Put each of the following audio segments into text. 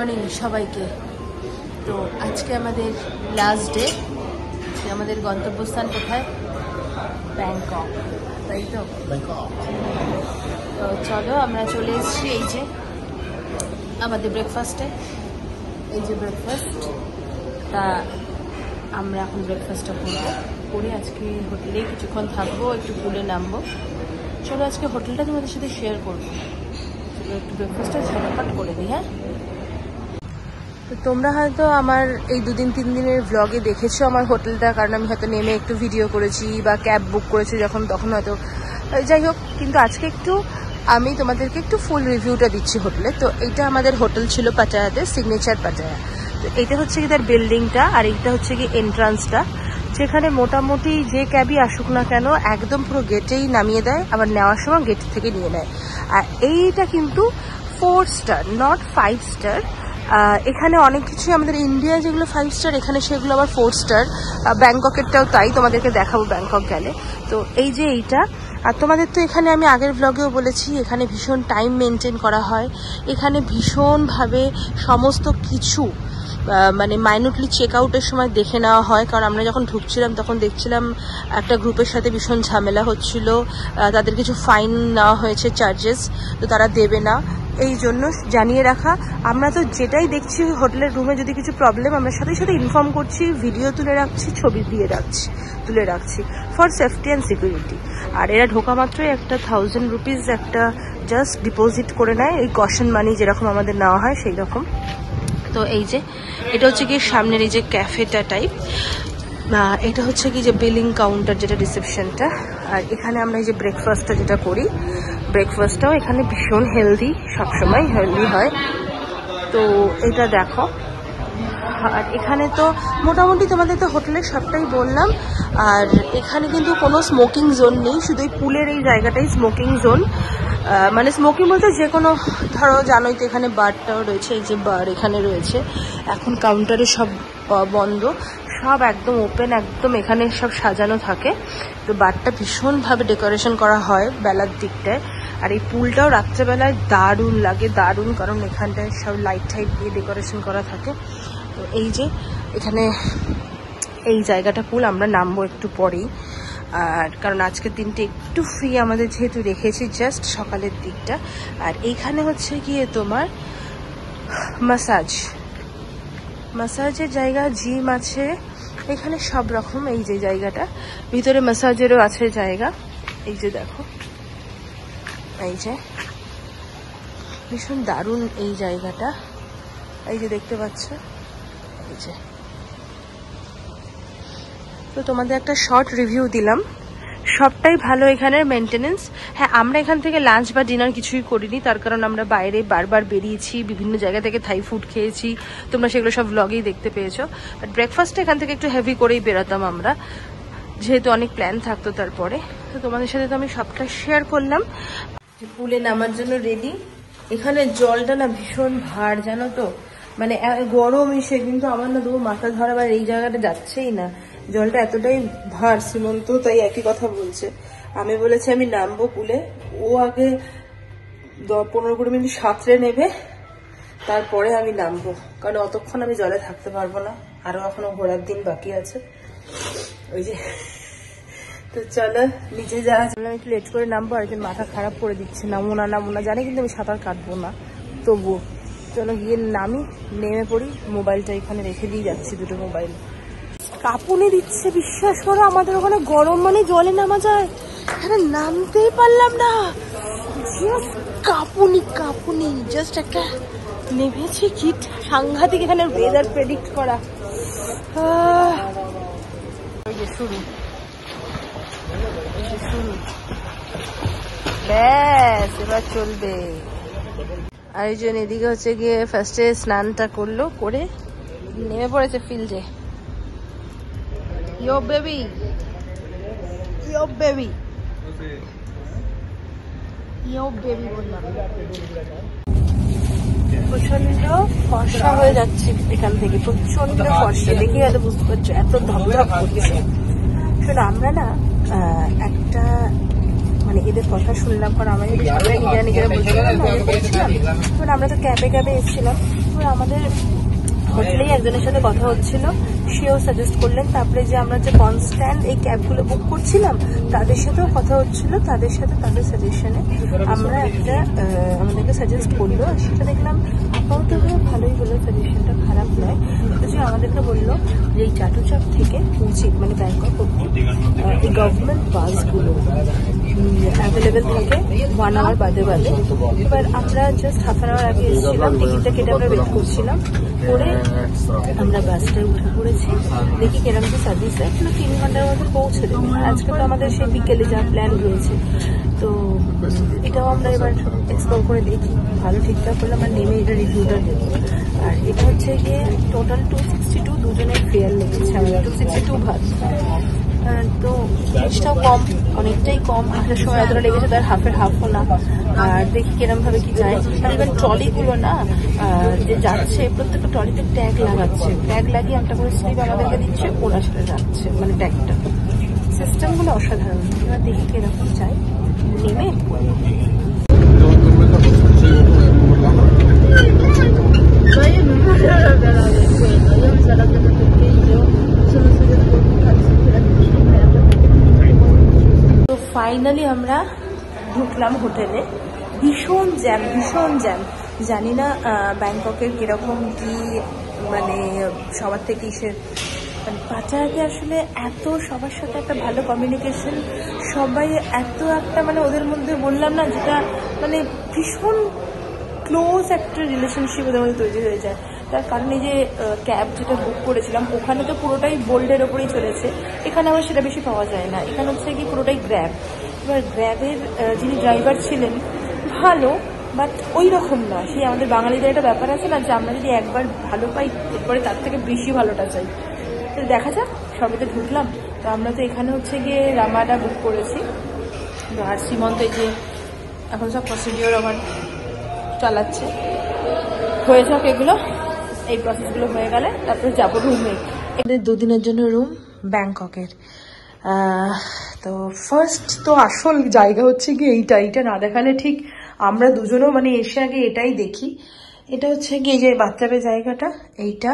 Morning সবাইকে। তো আজকে আমাদের লাস্ট ডে। আমাদের গন্তব্যস্থান কোথায়? ব্যাংকক, তাই তো? তো চলো আমরা চলে এসেছি এই যে আমাদের ব্রেকফাস্টে। এই যে ব্রেকফাস্ট, তা আমরা এখন ব্রেকফাস্টটা করে আজকে হোটেলে কিছুক্ষণ থাকবো, একটু পুলে নামবো। চলো আজকে হোটেলটা তোমাদের সাথে শেয়ার করবো। চলো একটু ব্রেকফাস্টটা ঝটপট করে দিই। হ্যাঁ, তো তোমরা হয়তো আমার এই 2-3 দিনের ভ্লগে দেখেছো আমার হোটেলটা, কারণ আমি হয়তো নেমে একটু ভিডিও করেছি বা ক্যাব বুক করেছি তখন হয়তো, যাই হোক। কিন্তু আজকে একটু আমি তোমাদেরকে একটু ফুল রিভিউটা দিচ্ছি হোটেলে। তো এইটা আমাদের হোটেল ছিল পাটায়াতে, সিগনেচার পাটায়া। তো এইটা হচ্ছে কি তার বিল্ডিংটা, আর এইটা হচ্ছে কি এন্ট্রান্সটা, যেখানে মোটামুটি যে ক্যাবই আসুক না কেন একদম পুরো গেটেই নামিয়ে দেয়, আবার নেওয়ার সময় গেট থেকে নিয়ে নেয়। আর এইটা কিন্তু 4 স্টার, নট 5 স্টার। এখানে অনেক কিছু আমাদের ইন্ডিয়ায় যেগুলো 5 স্টার, এখানে সেগুলো আবার 4 স্টার। ব্যাংককেরটাও তাই, তোমাদেরকে দেখাবো ব্যাংকক গেলে। তো এই যে এইটা, আর তোমাদের তো এখানে আমি আগের ব্লগেও বলেছি, এখানে ভীষণ টাইম মেনটেন করা হয়। এখানে ভীষণভাবে সমস্ত কিছু মানে মাইনুটলি চেক আউটের সময় দেখে নেওয়া হয়। কারণ আমরা যখন ঢুকছিলাম তখন দেখছিলাম একটা গ্রুপের সাথে ভীষণ ঝামেলা হচ্ছিল, তাদের কিছু ফাইন নেওয়া হয়েছে, চার্জেস, তো তারা দেবে না। এই জন্য জানিয়ে রাখা, আমরা তো যেটাই দেখছি হোটেলের রুমে যদি কিছু প্রবলেম, আমরা সাথে সাথে ইনফর্ম করছি, ভিডিও তুলে রাখছি, ছবি দিয়ে তুলে রাখছি ফর সেফটি অ্যান্ড সিকিউরিটি। আর এরা ঢোকা মাত্রই একটা 1000 রুপিস একটা জাস্ট ডিপোজিট করে নেয়, এই কশন মানি যেরকম আমাদের নেওয়া হয় সেই রকম। তো এই যে এটা হচ্ছে কি সামনের এই যে ক্যাফেটা টাইপ, এটা হচ্ছে কি যে বিলিং কাউন্টার, যেটা রিসেপশনটা। আর এখানে আমরা এই যে ব্রেকফাস্টটা যেটা করি, ব্রেকফাস্টটাও এখানে ভীষণ হেলদি, সবসময় হেলদি হয়। তো এটা দেখো। আর এখানে তো মোটামুটি তোমাদের তো হোটেলের সবটাই বললাম। আর এখানে কিন্তু কোনো স্মোকিং জোন নেই, শুধু এই পুলের এই জায়গাটাই স্মোকিং জোন। মানে স্মোকিং বলতে যে কোনো, ধরো জানোই তো এখানে বারটাও রয়েছে, এই যে বার এখানে রয়েছে। এখন কাউন্টারে সব বন্ধ, সব একদম ওপেন, একদম এখানে সব সাজানো থাকে। তো বারটা ভীষণভাবে ডেকোরেশন করা হয় বেলার দিকটায়। আর এই পুলটাও রাত্রেবেলায় দারুণ লাগে, দারুণ, কারণ এখানটায় সব লাইট টাইট দিয়ে ডেকোরেশন করা থাকে। তো এই যে এখানে এই জায়গাটা পুল, আমরা নামবো একটু পরেই। আর কারণ আজকের দিনটা একটু ফ্রি আমাদের, যেহেতু রেখেছি জাস্ট সকালের দিকটা। আর এইখানে হচ্ছে গিয়ে তোমার মাসাজের জায়গা, জিম আছে এখানে সব রকম। এই যে জায়গাটা ভিতরে মাসাজেরও আছে জায়গা, এই যে দেখো, এই যে ভীষণ দারুণ এই জায়গাটা, এই যে দেখতে পাচ্ছ, এই যে। তো তোমাদের একটা শর্ট রিভিউ দিলাম, সবটাই ভালো এখানের মেনটেনেন্স। হ্যাঁ, আমরা এখান থেকে লাঞ্চ বা ডিনার কিছুই করিনি, তার কারণ আমরা বাইরে বারবার বেরিয়েছি, বিভিন্ন জায়গা থেকে থাই ফুড খেয়েছি, তোমরা সেগুলো সব ব্লগেই দেখতে পেয়েছো। বাট ব্রেকফাস্টটা এখান থেকে একটু হেভি করেই বেরোতাম আমরা, যেহেতু অনেক প্ল্যান থাকতো তারপরে। তো তোমাদের সাথে তো আমি সবটা শেয়ার করলাম। পুলে নামার জন্য রেডি। এখানে জলটা না ভীষণ ভার, জানো তো, মানে গরম এসে কিন্তু আমার না তবু মাথা ধরাবার এই জায়গাটা যাচ্ছেই না, জলটা এতটাই ভার। সীমন্ত তাই একই কথা বলছে, আমি বলেছি আমি নামবো পুলে, ও আগে 15-20 মিনিট সাঁতরে নেবে, তারপরে আমি নামবো, কারণ অতক্ষণ আমি জলে থাকতে পারবো না, আরো এখনো ঘোরার দিন বাকি আছে। ওই যে, তো চলো নিচে যাওয়া, আমি একটু লেট করে নামবো। আর মাথা খারাপ করে দিচ্ছে, নামো না জানি, কিন্তু আমি সাঁতার কাটবো না তবুও। চলো গিয়ে নামি, নেমে পড়ি। মোবাইলটা এখানে রেখে দিয়ে যাচ্ছি, দুটো মোবাইল। কাঁপুনি দিচ্ছে, বিশ্বাস করো, আমাদের ওখানে গরম মানে জলে নামা যায়, এখানে নামতেই পারলাম না, জাস্ট কাঁপুনি, জাস্ট একটা নেমেছি, কি সাংঘাতিক এখানে ওয়েদার প্রেডিক্ট করা। শুরু ব্যাস, এবার চলবে। আরেকজন এদিকে হচ্ছে গিয়ে ফার্স্টে স্নানটা করলো, করে নেমে পড়েছে ফিল্ডে। Yo baby বললাম। প্রচন্ড ফর্সা হয়ে যাচ্ছে এখান থেকে, প্রচন্ড ফর্সা, দেখে হয়তো বুঝতে পারছো, এত ধপধপ করছে। শোনো, আমরা না একটা মানে এদের কথা শুনলাম, কারণ আমরা নিজেরা বলছিলাম, আমরা তো ক্যাবে এসেছিলাম, আমাদের হোটেলেই একজনের সাথে কথা হচ্ছিল, সেও সাজেস্ট করলেন। তারপরে যে আমরা যে কনস্ট্যান্ট এই ক্যাবগুলো বুক করছিলাম তাদের সাথেও কথা হচ্ছিল, তাদের সাথে তাদের সাজেশনে আমরা একটা আমাদেরকে সাজেস্ট করলো। আর সেটা দেখলাম আপাতত ভালোই হলো, সাজেশনটা খারাপ নয়। যে আমাদেরকে বললো যে এই চাটুচাক থেকে পৌঁছে মানে ব্যাংকক অব্দি এই গভর্নমেন্ট বাসগুলো অ্যাভেলেবেল থাকে 1 আওয়ার বাদে বাদে। এবার আমরা জাস্ট হাফ অ্যান আওয়ার আগে এসেছিলাম, টিকিটটা কেটে আমরা ওয়েট করছিলাম, করে আমরা বাসটায় উঠে পড়েছি। দেখি কেরম কি সার্ভিস হয়, 3 ঘন্টার মধ্যে পৌঁছে দেবে। আজকে তো আমাদের সেই বিকেলে যা প্ল্যান রয়েছে, তো এটাও আমরা এবার এক্সপ্লোর করে দেখি। ভালো ঠিকঠাক করলে আমরা নেমে এটা রিভিউটা দেবো। আর এটা হচ্ছে গিয়ে টোটাল 262 দুজনের ফেয়ার লেগেছে আমাদের, 262 ভাত। তো জিনিসটাও কম, অনেকটাই কম। আসার সময় এতটা লেগেছে, তার হাফের হাফও না। আর দেখি কিরম ভাবে কি যায়। আর ইভেন ট্রলিগুলো না যে যাচ্ছে, প্রত্যেকটা ট্রলিতে ট্যাগ লাগাচ্ছে, ট্যাগ লাগিয়ে একটা করে স্লিপ আমাদেরকে দিচ্ছে, ওনার সাথে যাচ্ছে, মানে ট্যাগটা। সিস্টেমগুলো অসাধারণ। এবার দেখি কিরকম যায়, নেমে তো ফাইনালি আমরা ঢুকলাম হোটেলে। ভীষণ জ্যাম, ভীষণ জ্যাম। জানি না ব্যাংককের কিরকম কি, মানে সবার থেকে মানে পাটায়াতে আসলে এত সবার সাথে একটা ভালো কমিউনিকেশন, সবাই এত একটা মানে ওদের মধ্যে বললাম না, যেটা মানে ভীষণ ক্লোজ একটা রিলেশনশিপ ওদের মধ্যে তৈরি হয়ে যায়। তার কারণ এই যে ক্যাব যেটা বুক করেছিলাম ওখানে তো পুরোটাই বোল্ডের ওপরেই চলেছে, এখানে আবার সেটা বেশি পাওয়া যায় না। এখানে হচ্ছে কি পুরোটাই গ্র্যাব। এবার গ্র্যাবের যিনি ড্রাইভার ছিলেন ভালো, বাট ওই রকম না। সেই আমাদের বাঙালিদের একটা ব্যাপার আছে না, যে আমরা যদি একবার ভালো পাই এরপরে তার থেকে বেশি ভালোটা চাই। তো দেখা যাক, সবেতে ঢুকলাম। তো আমরা তো এখানে হচ্ছে গিয়ে রামাডা বুক করেছি। আর সীমন্ত এই যে এখন সব প্রসিডিওর আমার চালাচ্ছে, হয়ে যাক এগুলো, এই প্রসেসগুলো হয়ে গেলে তারপরে যাবো রুমে। এদের 2 দিনের জন্য রুম ব্যাংককের। তো ফার্স্ট তো আসল জায়গা হচ্ছে কি এইটা না দেখালে ঠিক আমরা দুজনও মানে এসে আগে এটাই দেখি। এটা হচ্ছে গিয়ে যে বাচ্চাদের জায়গাটা এইটা,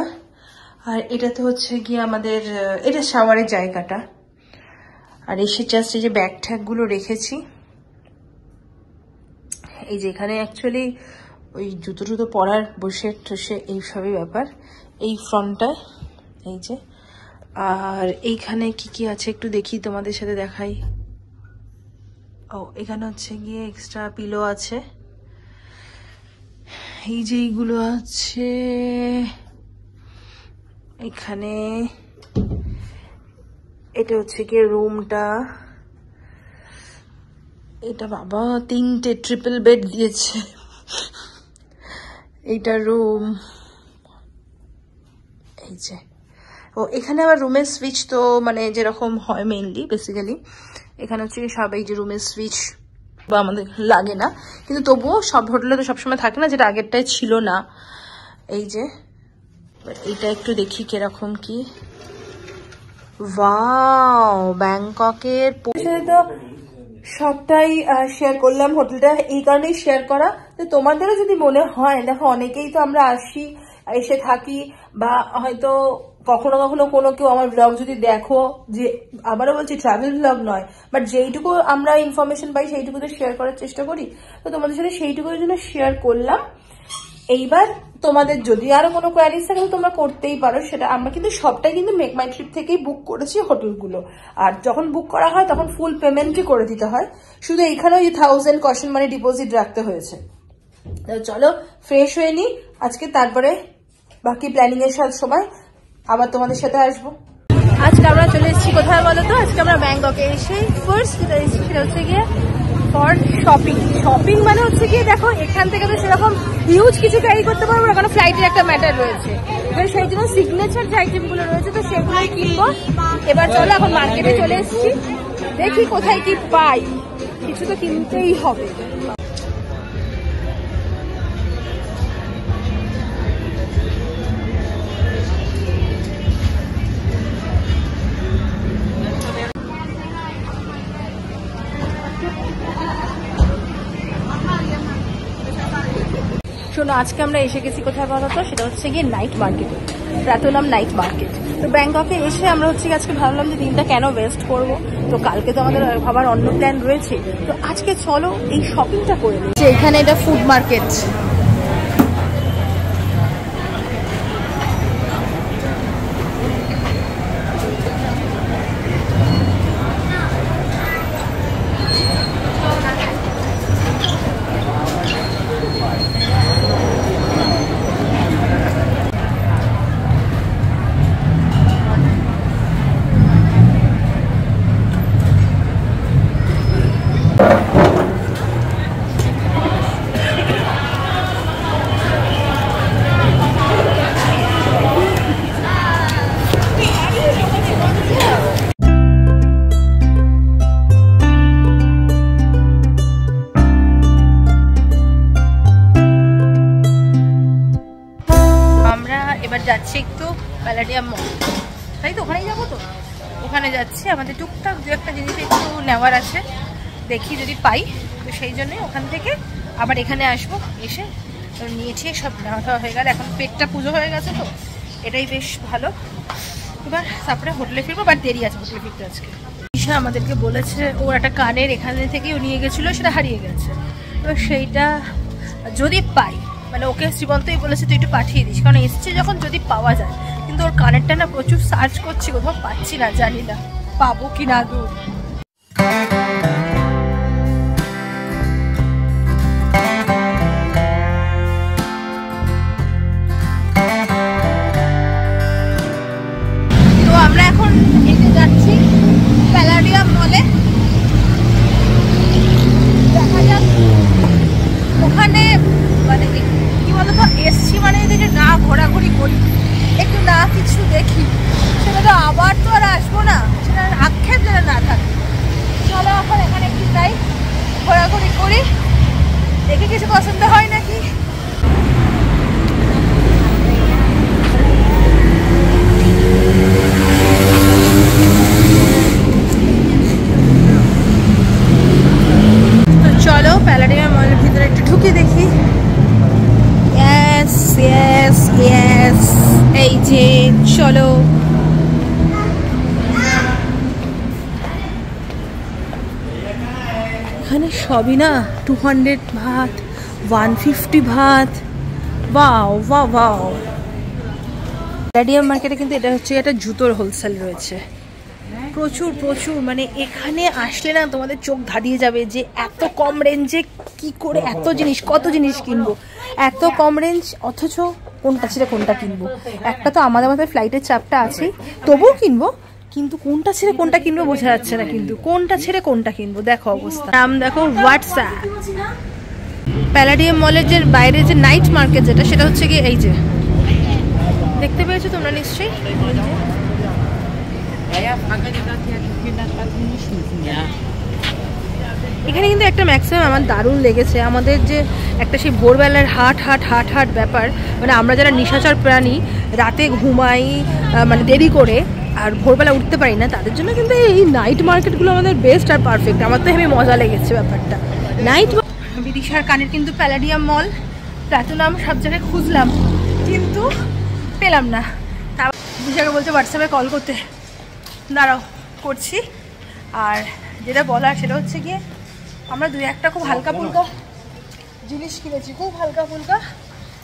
আর এটা তো হচ্ছে গিয়ে আমাদের এটা শাওয়ারের জায়গাটা। আর এসে জাস্ট এই যে ব্যাগ ট্যাগগুলো রেখেছি। এই যে এখানে অ্যাকচুয়ালি ওই জুতো টুতো পরার বসে টসে এইসবই ব্যাপার। এই ফ্রন্টটায় এই যে, আর এইখানে কি কি আছে একটু দেখি, তোমাদের সাথে দেখাই। ও এখানে হচ্ছে গিয়ে এক্সট্রা পিলো আছে, এই যে এইগুলো আছে এখানে। এটা হচ্ছে গিয়ে রুমটা, এটা বাবা 3টে ট্রিপল বেড দিয়েছে। এইটা রুম, এই যে। ও এখানে আবার রুমের সুইচ তো মানে যেরকম হয় মেইনলি বেসিক্যালি এখানে হচ্ছে সব এই যে রুমের সুইচ বা আমাদের লাগে না, কিন্তু তবুও সব হোটেলে তো সবসময় থাকে না, যেটা আগেরটাই ছিল না। এই যে এইটা একটু দেখি কিরকম কি। ওয়াও, ব্যাংককের তো সবটাই শেয়ার করলাম। হোটেলটা এই কারণেই শেয়ার করা, যে তোমাদেরও যদি মনে হয়, দেখো অনেকেই তো আমরা আসি, এসে থাকি, বা হয়তো কখনো কখনো কোনো কেউ আমার ব্লগ যদি দেখো, যে আবারও বলছি ট্রাভেল ব্লগ নয়, বাট যেইটুকু আমরা ইনফরমেশন পাই সেইটুকু তো শেয়ার করার চেষ্টা করি। তো তোমাদের সাথে সেইটুকুর জন্য শেয়ার করলাম। এইবার তোমাদের যদি আরো কোনো কোয়ারিজ থাকে তোমরা করতেই পারো, সেটা আমরা কিন্তু সবটাই কিন্তু মেক মাই ট্রিপ থেকেই বুক করেছি হোটেলগুলো। আর যখন বুক করা হয় তখন ফুল পেমেন্টই করে দিতে হয়, শুধু এইখানেও 1000 কশন মানে ডিপোজিট রাখতে হয়েছে। চলো ফ্রেশ হয়ে নি আজকে, তারপরে বাকি প্ল্যানিং এর সময় আবার তোমাদের সাথে আসবো। আজকে আমরা চলে এসেছি কোথায় বলো তো? আজকে আমরা ব্যাংককে এসে ফার্স্ট যেটা এসেছি সেটা হচ্ছে গিয়ে ফর শপিং মানে হচ্ছে গিয়ে দেখো এখান থেকে তো সেরকম হিউজ কিছু ক্যারি করতে পারবো না, কারণ ফ্লাইটের একটা ম্যাটার রয়েছে। এবার সেই জন্য সিগনেচার যে আইটেমগুলো রয়েছে তো সেগুলোই কিনবো। এবার চলো এখন মার্কেটে চলে এসেছি, দেখি কোথায় কি পাই, কিছু তো কিনতেই হবে। শোনো, আজকে আমরা এসে গেছি কোথায় বলো তো, সেটা হচ্ছে গিয়ে নাইট মার্কেটে, প্রাতনাম নাইট মার্কেট। তো ব্যাংককে এসে আমরা হচ্ছে আজকে ভাবলাম যে দিনটা কেন ওয়েস্ট করবো, তো কালকে তো আমাদের আবার অন্য প্ল্যান রয়েছে, তো আজকে চলো এই শপিংটা করে নিই। এখানে এটা ফুড মার্কেট। এবার যাচ্ছি একটু প্যালাডিয়াম মল, তাই তো ওখানেই যাবো। তো ওখানে যাচ্ছি, আমাদের টুকটাক দু একটা জিনিস একটু নেওয়ার আছে, দেখি যদি পাই। তো সেই জন্যই ওখান থেকে আবার এখানে আসবো, এসে নিয়েছি সব নেওয়া হয়ে গেল। এখন পেটটা পুজো হয়ে গেছে, তো এটাই বেশ ভালো। এবার তারপরে হোটেলে ফিরবো, বাট দেরি আছে হোটেলে ফিরতে আজকে। ঈশা আমাদেরকে বলেছে ওর একটা কানের এখানে থেকেই ও নিয়ে গেছিলো, সেটা হারিয়ে গেছে। তো সেইটা যদি পাই, মানে ওকে শ্রীমন্তই বলেছে তুই একটু পাঠিয়ে দিস, কারণ এসছে যখন যদি পাওয়া যায়। কিন্তু ওর কানেরটা না প্রচুর সার্চ করছি, কোথাও পাচ্ছি না, জানি না পাবো কি না দূর। তো আমরা এখন এতে যাচ্ছি প্যালাডিয়াম মলে, দেখা যাক ওখানে মানে কি বলতো, এসছি মানে যদি না ঘোরাঘুরি করি, একটু না কিছু দেখি, সেটা তো আবার তো আর আসবো না, সেটা আক্ষেপ যেন না থাকে। চলো এখন এখানে একটু যাই, ঘোরাঘুরি করি, দেখি কিছু পছন্দ হয় নাকি। তো চলো প্যালাডিয়াম মলের ভিতরে একটু ঢুকে দেখি। ইয়েস ইয়েস ইয়েস, এই যে চলো। এখানে সবই না 200 ভাত, 150 ভাত, ওয়াও ওয়াও ওয়াও। প্যালাডিয়াম মার্কেটে কিন্তু এটা হচ্ছে একটা জুতোর হোলসেল রয়েছে, প্রচুর প্রচুর, মানে এখানে আসলে না তোমাদের চোখ ধাঁধিয়ে যাবে যে এত কম রেঞ্জে কি করে এত জিনিস, কত জিনিস কিনবো এত কম রেঞ্জ, অথচ কোনটা ছেড়ে কোনটা কিনবো। একটা তো আমাদের মাথায় ফ্লাইটের চাপটা আছেই, তবুও কিনবো, কিন্তু কোনটা ছেড়ে কোনটা কিনবো বোঝা যাচ্ছে না, কিন্তু কোনটা ছেড়ে কোনটা কিনবো। দেখো অবস্থা, নাম দেখো হোয়াটসঅ্যাপ। প্যালাডিয়াম মলের যে বাইরে যে নাইট মার্কেট যেটা, সেটা হচ্ছে গিয়ে এই যে দেখতে পেয়েছো তোমরা নিশ্চয়ই। এখানে কিন্তু একটা ম্যাক্সিমাম আমার দারুণ লেগেছে, আমাদের যে একটা সেই ভোরবেলার হাট ব্যাপার, মানে আমরা যারা নিশাচর প্রাণী, রাতে ঘুমাই মানে দেরি করে আর ভোরবেলা উঠতে পারি না, তাদের জন্য কিন্তু এই নাইট মার্কেটগুলো আমাদের বেস্ট আর পারফেক্ট। আমার তো হেবি মজা লেগেছে ব্যাপারটা। নাইট বিদিশার কানের কিন্তু প্যালাডিয়াম মল, প্লাটিনাম সব জায়গায় খুঁজলাম কিন্তু পেলাম না। তা বিদিশাকে বলছে হোয়াটসঅ্যাপে কল করতে, দাঁড়াও করছি। আর যেটা বলার সেটা হচ্ছে গিয়ে আমরা দুই একটা খুব হালকা ফুলকা জিনিস কিনেছি, খুব হালকা ফুলকা,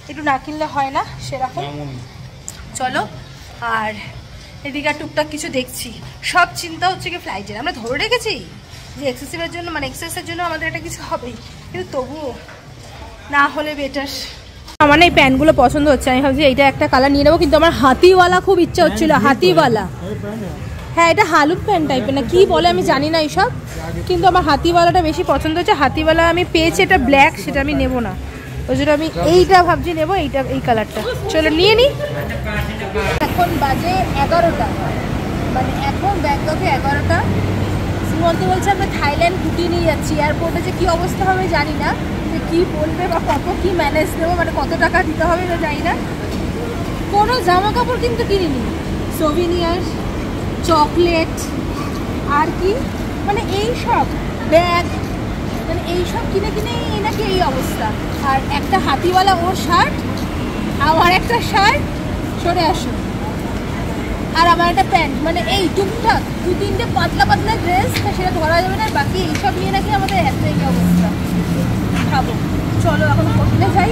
একটু না কিনলে হয় না সেরকম। চলো, আর এদিকে আর টুকটাক কিছু দেখছি। সব চিন্তা হচ্ছে কি ফ্লাইটের, আমরা ধরে রেখেছি যে এক্সেসিভের জন্য, মানে এক্সেসের জন্য আমাদের একটা কিছু হবেই, কিন্তু তবুও না হলে বেটার। আমার না এই প্যান্টগুলো পছন্দ হচ্ছে, আমি ভাবছি এইটা একটা কালার নিয়ে নেবো, কিন্তু আমার হাতিওয়ালা খুব ইচ্ছা হচ্ছিল, হাতিওয়ালা। হ্যাঁ, এটা হালুক প্যান্ট টাইপের না কি বলে আমি জানি না এইসব, কিন্তু আমার হাতিওয়ালাটা বেশি পছন্দ হচ্ছে। হাতিওয়ালা আমি পেয়েছি, এটা ব্ল্যাক, সেটা আমি নেবো না, ওই জন্য আমি এইটা ভাবছি নেবো, এইটা এই কালারটা। চলো নিয়ে নিই। এখন বাজে 11টা, মানে এখন ব্যাংককে 11টা। শ্রীমন্ত বলছে আমরা থাইল্যান্ড ঘুটিয়ে নিয়ে যাচ্ছি, এয়ারপোর্টে যে কী অবস্থা হবে জানি না, যে কী বলবে বা কত কী ম্যানেজ দেবো, মানে কত টাকা দিতে হবে না জানি না। কোনো জামা কাপড় কিন্তু কিনিনি, সোভিনিয়ার, চকলেট আর কি, মানে এই সব ব্যাগ মানে এইসব কিনে কিনেই নাকি এই অবস্থা। আর একটা হাতিওয়ালা ওর শার্ট, আমার একটা শার্ট, সরে আসো, আর আমার একটা প্যান্ট, মানে এই টুকটাক 2-3টে পাতলা পাতলা ড্রেস, সেটা ধরা যাবে না। বাকি এইসব নিয়ে নাকি আমাদের এত এই অবস্থা। খাবো, চলো এখন হোটেলে যাই।